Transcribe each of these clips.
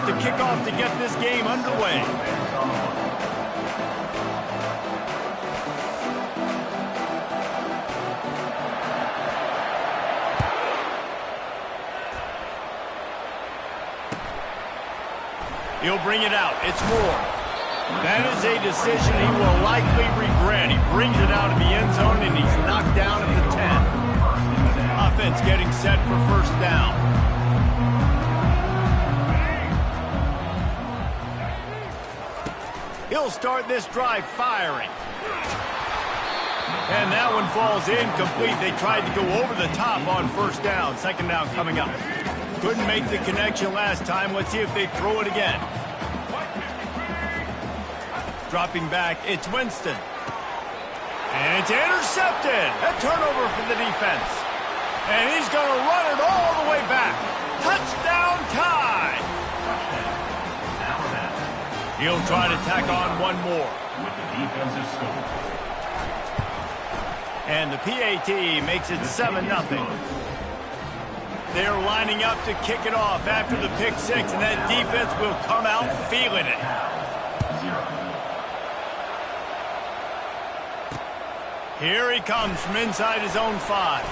the kickoff to get this game underway. He'll bring it out. It's Moore. That is a decision he will likely regret. He brings it out of the end zone, and he's knocked down at the 10. Offense getting set for first down. He'll start this drive firing. And that one falls incomplete. They tried to go over the top on first down. Second down coming up. Couldn't make the connection last time. Let's see if they throw it again. Dropping back, it's Winston. And it's intercepted. A turnover for the defense. And he's going to run it all the way back. Touchdown tie. He'll try to tack on one more. With the defensive score. And the PAT makes it 7-0. They're lining up to kick it off after the pick six, and that defense will come out feeling it. Here he comes from inside his own 5.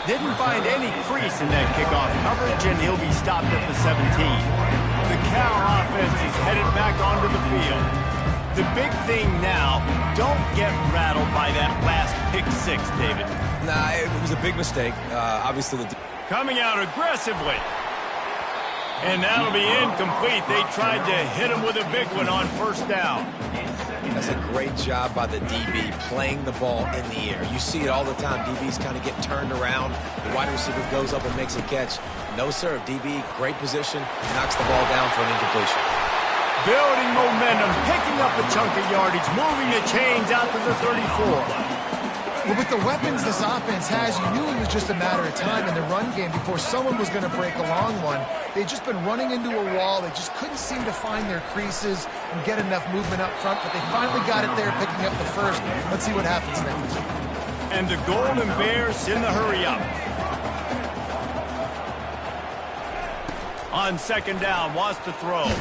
Didn't find any crease in that kickoff coverage, and he'll be stopped at the 17. The Cal offense is headed back onto the field. The big thing now, don't get rattled by that last pick six, David. Nah, it was a big mistake. Obviously, coming out aggressively. And that'll be incomplete. They tried to hit him with a big one on first down. That's a great job by the DB playing the ball in the air. You see it all the time. DBs kind of get turned around. The wide receiver goes up and makes a catch. No, sir. DB, great position, knocks the ball down for an incompletion. Building momentum, picking up a chunk of yardage, moving the chains out to the 34. Well, with the weapons this offense has, you knew it was just a matter of time in the run game before someone was going to break a long one. They'd just been running into a wall. They just couldn't seem to find their creases and get enough movement up front, but they finally got it there, picking up the first. Let's see what happens next. And the Golden Bears in the hurry up. On second down, wants to throw.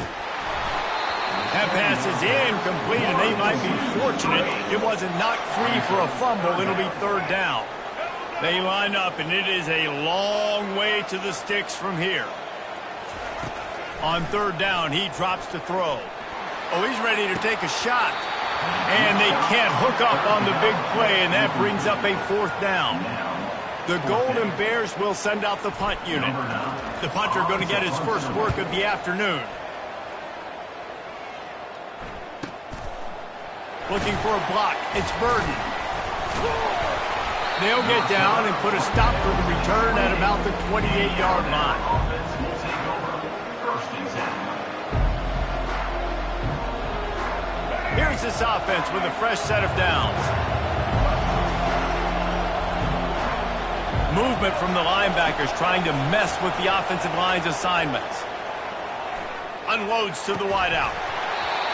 That pass is incomplete, and they might be fortunate it wasn't knocked free for a fumble. It'll be third down. They line up, and it is a long way to the sticks from here. On third down, he drops to throw. Oh, he's ready to take a shot. And they can't hook up on the big play, and that brings up a fourth down. The Golden Bears will send out the punt unit. The punter going to get his first work of the afternoon. Looking for a block. It's Burden. They'll get down and put a stop for the return at about the 28-yard line. Here's this offense with a fresh set of downs. Movement from the linebackers trying to mess with the offensive line's assignments. Unloads to the wideout.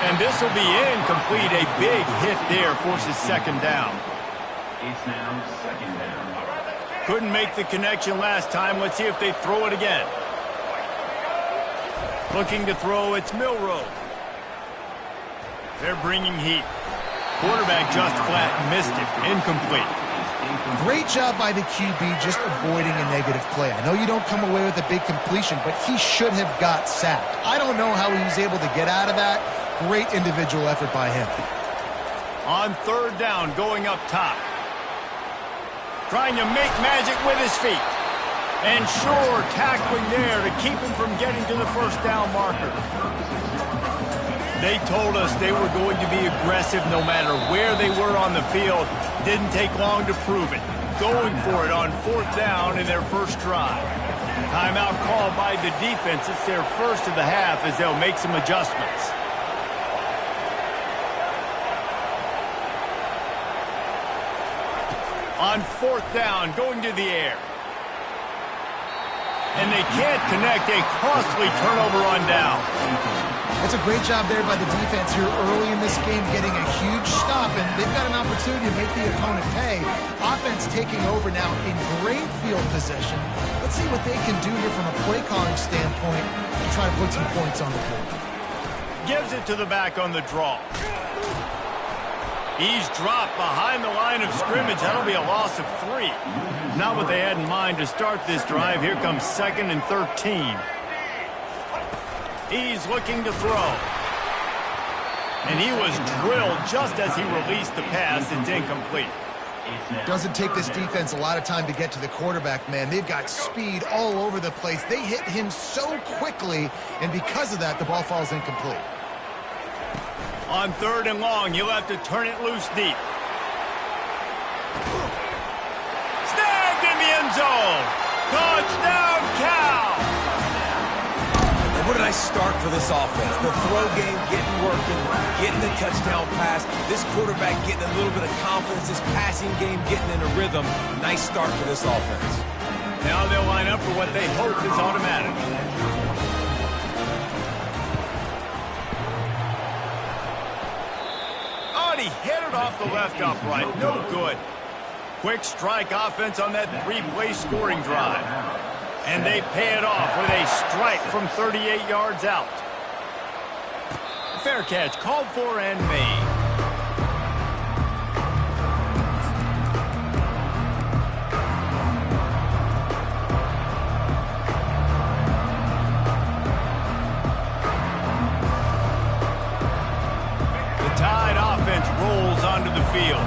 And this will be incomplete. A big hit there forces second down. It's now second down. Couldn't make the connection last time. Let's see if they throw it again. Looking to throw, it's Milroe. They're bringing heat. Quarterback just flat missed it. Incomplete. Great job by the QB just avoiding a negative play. I know you don't come away with a big completion, but he should have got sacked. I don't know how he was able to get out of that. Great individual effort by him. On third down, going up top. Trying to make magic with his feet. And sure, tackling there to keep him from getting to the first down marker. They told us they were going to be aggressive no matter where they were on the field. Didn't take long to prove it. Going for it on fourth down in their first drive. Timeout called by the defense. It's their first of the half as they'll make some adjustments. On fourth down, going to the air. And they can't connect. A costly turnover on down. It's a great job there by the defense here early in this game, getting a huge stop, and they've got an opportunity to make the opponent pay. Offense taking over now in great field position. Let's see what they can do here from a play calling standpoint to try to put some points on the board. Gives it to the back on the draw. He's dropped behind the line of scrimmage. That'll be a loss of 3. Not what they had in mind to start this drive. Here comes 2nd and 13. He's looking to throw. And he was drilled just as he released the pass. It's incomplete. Doesn't take this defense a lot of time to get to the quarterback, man. They've got speed all over the place. They hit him so quickly, and because of that, the ball falls incomplete. On 3rd and long, you'll have to turn it loose deep. Snagged in the end zone. Touchdown, Cal. And what did I start for this offense? The throw game getting working, getting the touchdown pass. This quarterback getting a little bit of confidence. This passing game getting in a rhythm. Nice start for this offense. Now they'll line up for what they hope is automatic. He hit it off the left upright. No good. Quick strike offense on that 3-play scoring drive. And they pay it off with a strike from 38 yards out. Fair catch called for and made. Rolls onto the field.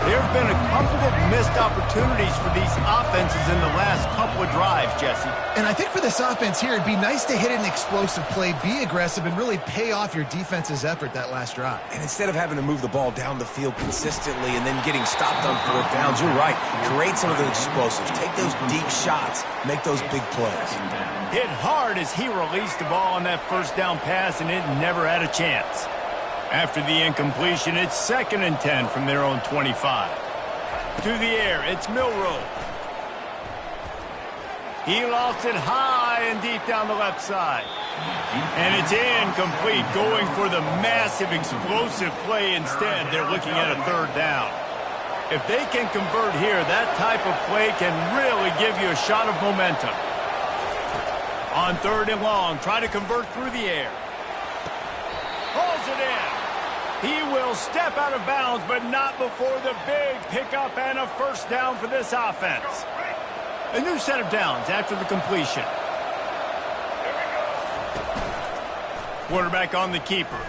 There have been a couple of missed opportunities for these offenses in the last couple of drives, Jesse. And I think for this offense here, it'd be nice to hit an explosive play, be aggressive, and really pay off your defense's effort that last drive. And instead of having to move the ball down the field consistently and then getting stopped on 4th downs, you're right. Create some of those explosives. Take those deep shots. Make those big plays. Hit hard as he released the ball on that 1st down pass, and it never had a chance. After the incompletion, it's 2nd and 10 from their own 25. To the air, it's Milroe. He lost it high and deep down the left side. And it's incomplete, going for the massive explosive play instead. They're looking at a 3rd down. If they can convert here, that type of play can really give you a shot of momentum. On 3rd and long, try to convert through the air. Pulls it in. He will step out of bounds, but not before the big pickup and a 1st down for this offense. A new set of downs after the completion. Quarterback on the keeper.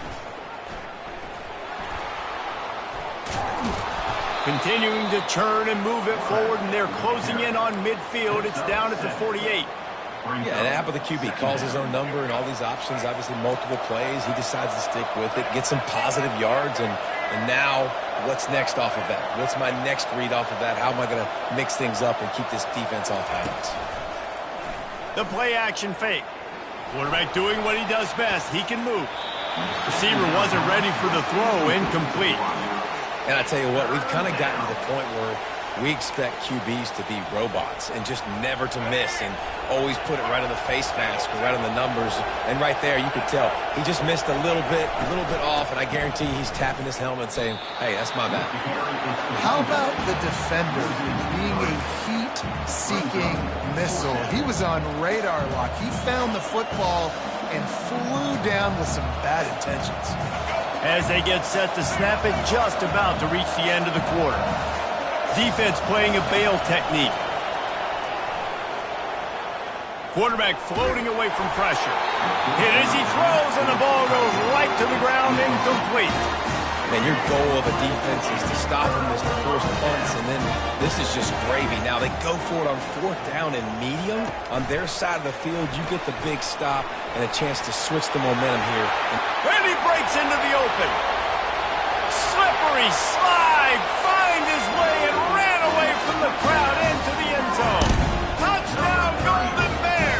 Continuing to churn and move it forward, and they're closing in on midfield. It's down at the 48. Yeah, and Apple, the QB, calls his own number and all these options, obviously multiple plays. He decides to stick with it, get some positive yards, and now what's next off of that? What's my next read off of that? How am I going to mix things up and keep this defense off balance? The play action fake. Quarterback doing what he does best. He can move. Receiver wasn't ready for the throw, incomplete. And I tell you what, we've kind of gotten to the point where we expect QBs to be robots and just never to miss and always put it right on the face mask or right on the numbers. And right there, you could tell he just missed a little bit off, and I guarantee he's tapping his helmet saying, hey, that's my bad. How about the defender being a heat-seeking missile? He was on radar lock. He found the football and flew down with some bad intentions. As they get set to snap it, just about to reach the end of the quarter. Defense playing a bail technique. Quarterback floating away from pressure. Hit as he throws, and the ball goes right to the ground, incomplete. Man, your goal of a defense is to stop them, is to force punts, and then this is just gravy. Now they go for it on 4th down and medium. On their side of the field, you get the big stop and a chance to switch the momentum here. And he breaks into the open. Slippery slide, find his way and ran away from the crowd into the end zone. Touchdown, Golden Bear!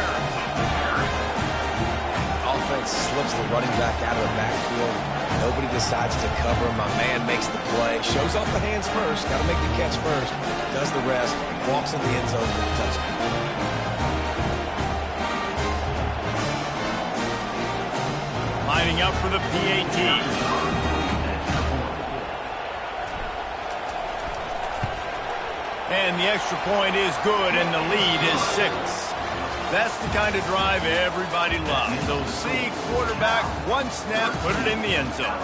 Offense slips the running back out of the backfield. Nobody decides to cover him. My man makes the play. Shows off the hands first. Got to make the catch first. Does the rest. Walks in the end zone for the touchdown. lining up for the PAT. And the extra point is good, and the lead is 6. That's the kind of drive everybody loves. So see quarterback, one snap, put it in the end zone.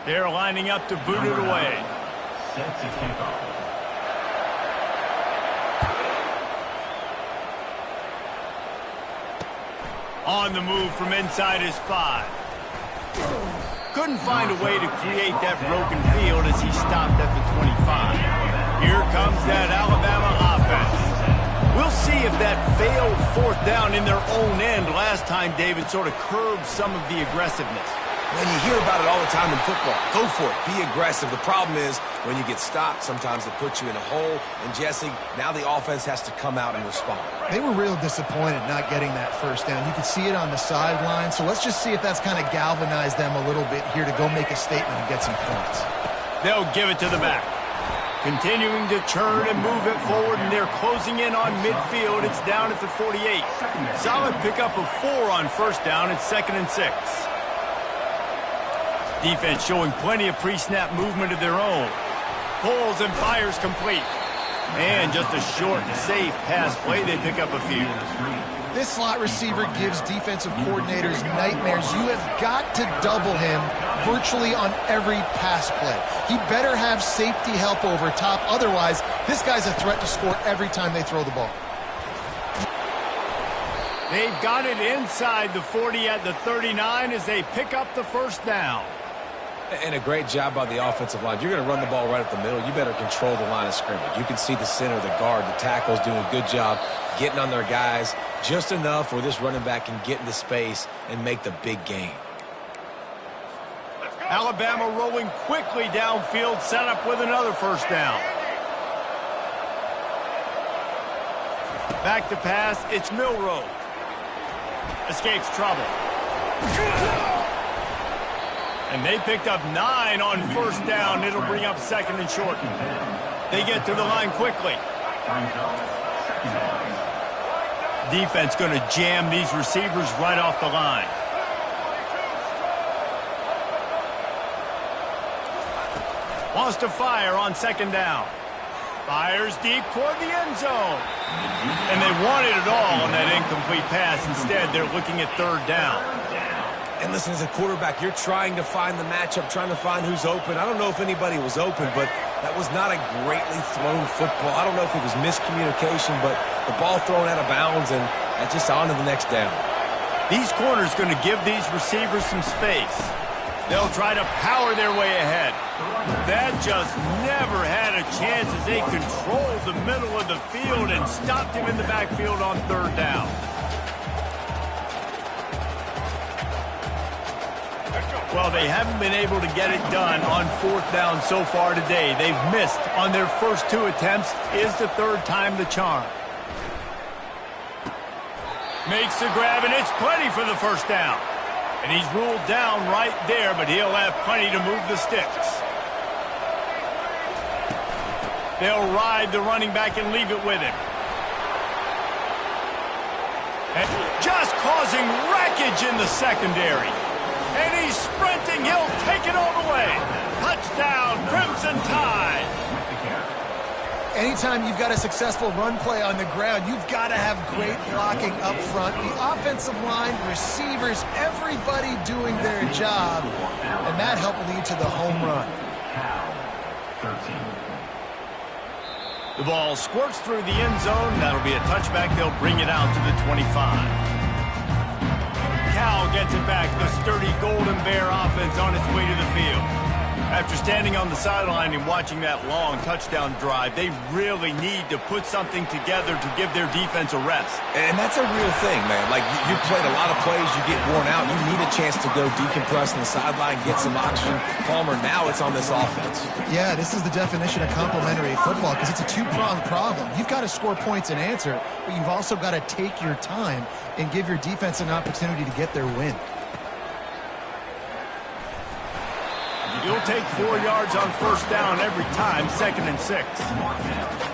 They're lining up to boot it away. Set to kick off. On the move from inside his 5. Couldn't find a way to create that broken field as he stopped at the 25. Here comes that Alabama offense. We'll see if that failed 4th down in their own end last time, David, sort of curbed some of the aggressiveness. When you hear about it all the time in football, go for it, be aggressive. The problem is when you get stopped, sometimes it puts you in a hole. And Jesse, now the offense has to come out and respond. They were real disappointed not getting that first down. You could see it on the sideline. So let's just see if that's kind of galvanized them a little bit here to go make a statement and get some points. They'll give it to the back. Continuing to turn and move it forward, and they're closing in on midfield. It's down at the 48. Solid pickup of 4 on first down. It's 2nd and 6. Defense showing plenty of pre-snap movement of their own. Pulls and fires complete. And just a short and safe pass play. They pick up a few. This slot receiver gives defensive coordinators nightmares. You have got to double him virtually on every pass play. He better have safety help over top. Otherwise, this guy's a threat to score every time they throw the ball. They've got it inside the 40 at the 39 as they pick up the first down. And a great job by the offensive line. If you're going to run the ball right up the middle, you better control the line of scrimmage. You can see the center, the guard, the tackles doing a good job getting on their guys just enough where this running back can get into space and make the big gain. Alabama rolling quickly downfield, set up with another first down. Back to pass, it's Milroe. Escapes trouble. And they picked up 9 on first down. It'll bring up 2nd and short. They get to the line quickly. Defense going to jam these receivers right off the line. Wants to fire on 2nd down. Fires deep toward the end zone. And they wanted it all on that incomplete pass. Instead, they're looking at 3rd down. And listen, as a quarterback, you're trying to find the matchup, trying to find who's open. I don't know if anybody was open, but that was not a greatly thrown football. I don't know if it was miscommunication, but the ball thrown out of bounds and just on to the next down. These corners going to give these receivers some space. They'll try to power their way ahead. That just never had a chance as they controlled the middle of the field and stopped him in the backfield on 3rd down. Well, they haven't been able to get it done on 4th down so far today. They've missed on their first 2 attempts. Is the 3rd time the charm. Makes the grab, and it's plenty for the first down. And he's ruled down right there, but he'll have plenty to move the sticks. They'll ride the running back and leave it with him. And just causing wreckage in the secondary. And he's sprinting. He'll take it all the way. Touchdown, Crimson Tide. Anytime you've got a successful run play on the ground, you've got to have great blocking up front. The offensive line, receivers, everybody doing their job. And that helped lead to the home run. The ball squirts through the end zone. That'll be a touchback. They'll bring it out to the 25. Cal gets it back. The sturdy Golden Bear offense on its way to the field. After standing on the sideline and watching that long touchdown drive, they really need to put something together to give their defense a rest. And that's a real thing, man. Like, you played a lot of plays, you get worn out. You need a chance to go decompress on the sideline, get some oxygen. Palmer, now it's on this offense. Yeah, this is the definition of complementary football because it's a two-pronged problem. You've got to score points and answer, but you've also got to take your time and give your defense an opportunity to get their win. He'll He'll take 4 yards on first down every time, 2nd and 6.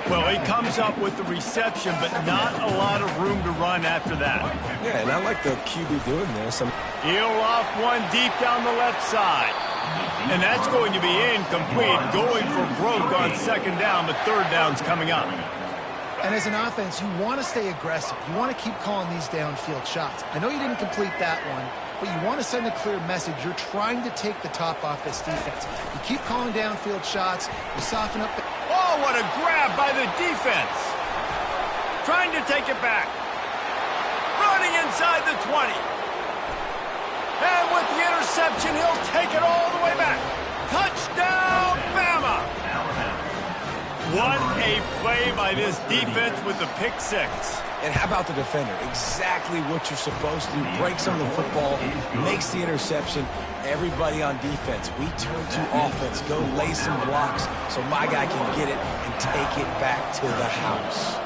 Well, he comes up with the reception, but not a lot of room to run after that. Yeah, and I like the QB doing this. He'll off one deep down the left side. And that's going to be incomplete, going for broke on 2nd down, but 3rd down's coming up. And as an offense, you want to stay aggressive. You want to keep calling these downfield shots. I know you didn't complete that one, but you want to send a clear message. You're trying to take the top off this defense. You keep calling downfield shots. You soften up the... Oh, what a grab by the defense. Trying to take it back. Running inside the 20. And with the interception, he'll take it all the way back. Touchdown, Bama! What a play by this defense with the pick 6. And how about the defender? Exactly what you're supposed to do. Breaks on the football, makes the interception. Everybody on defense, we turn to offense. Go lay some blocks so my guy can get it and take it back to the house.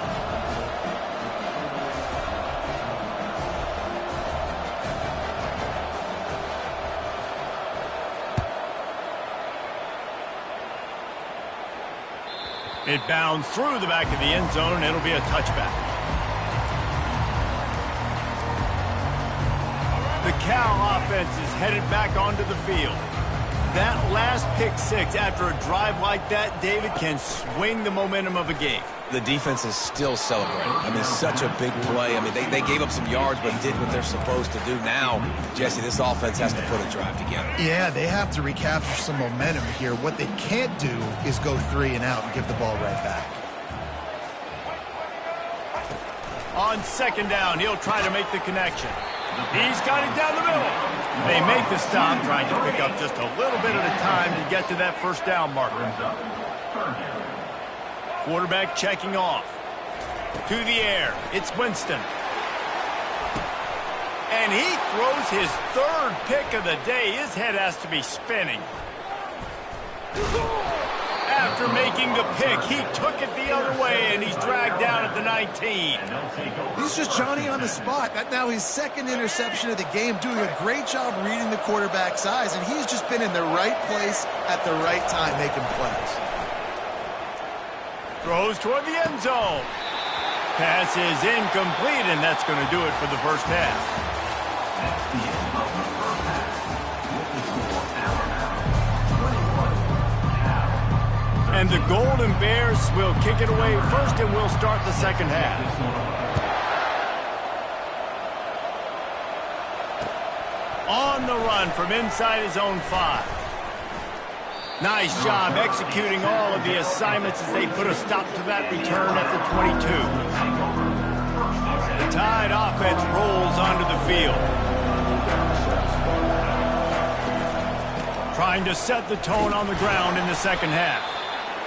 It bounds through the back of the end zone, and it'll be a touchback. The Cal offense is headed back onto the field. That last pick 6 after a drive like that, David, can swing the momentum of a game. The defense is still celebrating. I mean, such a big play. I mean, they gave up some yards but did what they're supposed to do. Now, Jesse, this offense has to put a drive together. Yeah, they have to recapture some momentum here. What they can't do is go 3 and out and give the ball right back. On 2nd down, he'll try to make the connection. He's got it down the middle. They make the stop, trying to pick up just a little bit at a time to get to that first down marker. Quarterback checking off. To the air. It's Winston. And he throws his 3rd pick of the day. His head has to be spinning. After making the pick, he took it the other way, and he's dragged down at the 19. He's just Johnny on the spot. That's now his 2nd interception of the game, doing a great job reading the quarterback's eyes, and he's just been in the right place at the right time making plays. Throws toward the end zone. Pass is incomplete, and that's going to do it for the first half. And the Golden Bears will kick it away first, and we'll start the 2nd half. On the run from inside his own 5. Nice job executing all of the assignments as they put a stop to that return at the 22. The Tide offense rolls onto the field. Trying to set the tone on the ground in the 2nd half.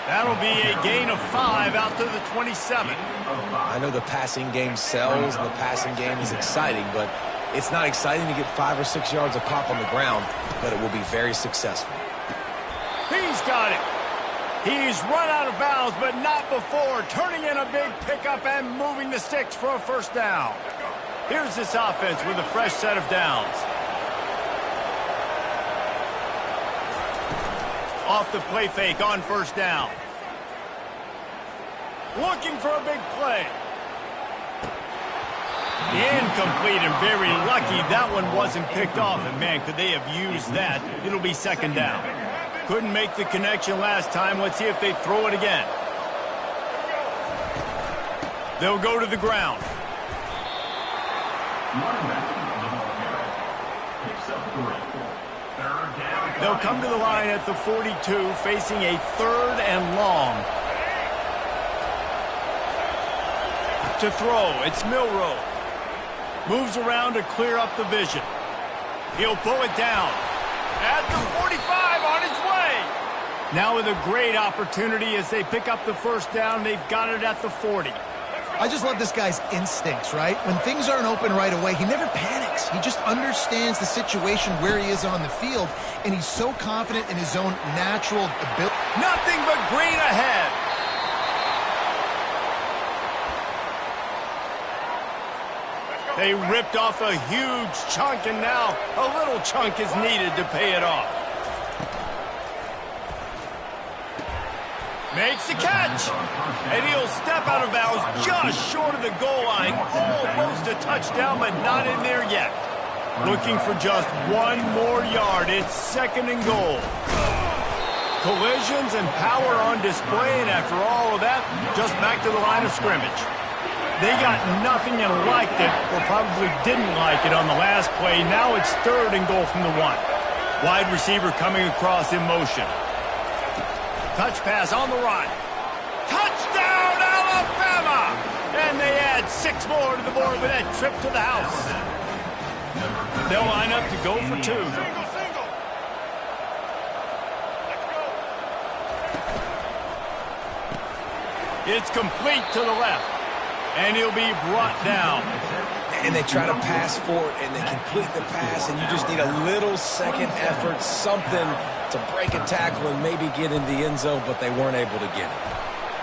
That'll be a gain of 5 out to the 27. I know the passing game sells and the passing game is exciting, but it's not exciting to get 5 or 6 yards a pop on the ground, but it will be very successful. He's got it. He's run out of bounds, but not before, turning in a big pickup and moving the sticks for a first down. Here's this offense with a fresh set of downs. Off the play fake on first down. Looking for a big play. Incomplete, and very lucky that one wasn't picked off. And man, could they have used that. It'll be 2nd down. Couldn't make the connection last time. Let's see if they throw it again. They'll go to the ground. They'll come to the line at the 42, facing a 3rd and long. To throw, it's Milroe. Moves around to clear up the vision. He'll pull it down. At the 45, on his way. Now with a great opportunity as they pick up the first down. They've got it at the 40. I just love this guy's instincts, right? When things aren't open right away, he never panics. He just understands the situation where he is on the field, and he's so confident in his own natural ability. Nothing but green ahead. They ripped off a huge chunk, and now a little chunk is needed to pay it off. Makes the catch. And he'll step out of bounds just short of the goal line. Almost a touchdown, but not in there yet. Looking for just one more yard. It's 2nd and goal. Collisions and power on display, and after all of that, just back to the line of scrimmage. They got nothing and liked it, or probably didn't like it on the last play. Now it's 3rd and goal from the 1. Wide receiver coming across in motion. Touch pass on the run. Touchdown, Alabama! And they add 6 more to the board with that trip to the house. They'll line up to go for 2. It's complete to the left. And he'll be brought down. And they try to pass for it, and they complete the pass, and you just need a little second effort, something to break a tackle and maybe get into the end zone, but they weren't able to get it.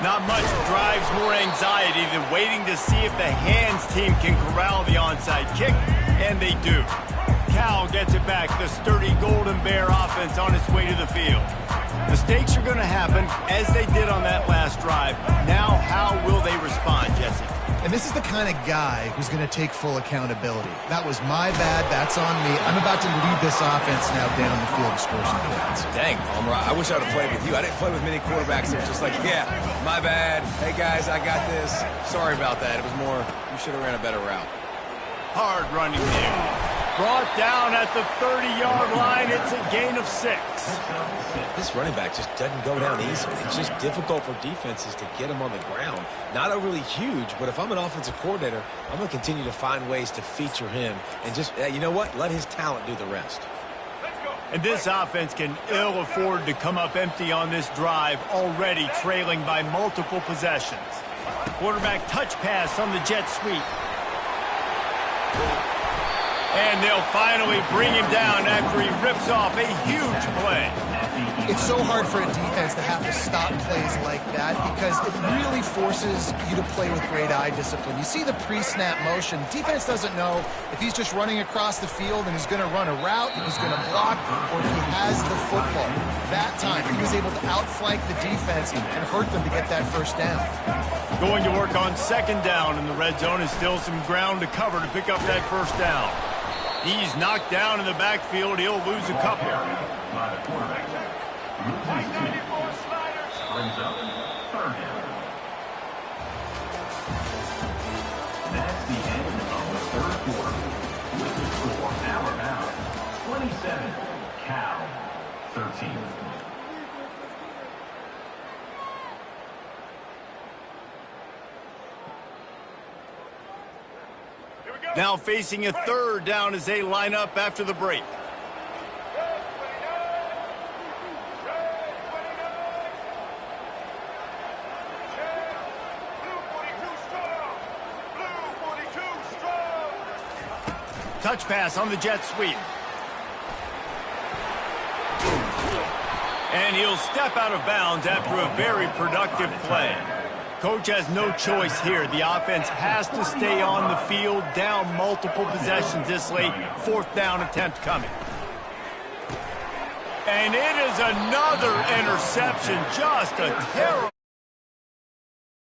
Not much drives more anxiety than waiting to see if the hands team can corral the onside kick, and they do. Cal gets it back, the sturdy Golden Bear offense on its way to the field. Mistakes are going to happen, as they did on that last drive. Now, how will they respond, Jesse? And this is the kind of guy who's going to take full accountability. That was my bad. That's on me. I'm about to lead this offense now down the field to score some points. Dang, Palmer, I wish I would have played with you. I didn't play with many quarterbacks that were just like, yeah, my bad. Hey, guys, I got this. Sorry about that. It was more, you should have ran a better route. Hard running there. Brought down at the 30-yard line. It's a gain of 6. This running back just doesn't go down easily. It's just difficult for defenses to get him on the ground. Not overly huge, but if I'm an offensive coordinator, I'm going to continue to find ways to feature him and just, you know what, let his talent do the rest. And this offense can ill afford to come up empty on this drive, already trailing by multiple possessions. Quarterback touch pass on the jet sweep. And they'll finally bring him down after he rips off a huge play. It's so hard for a defense to have to stop plays like that because it really forces you to play with great eye discipline. You see the pre-snap motion. Defense doesn't know if he's just running across the field and he's going to run a route, if he's going to block, or if he has the football. That time, he was able to outflank the defense and hurt them to get that first down. Going to work on 2nd down, and the red zone is still some ground to cover to pick up that first down. He's knocked down in the backfield. He'll lose a couple. Brings up 3rd down. That's the end of the 3rd quarter. With the score, Alabama 27, Cal 13. Now facing a 3rd down as they line up after the break. Touch pass on the jet sweep. And he'll step out of bounds after a very productive play. Coach has no choice here. The offense has to stay on the field, down multiple possessions this late. 4th down attempt coming. And it is another interception. Just a terrible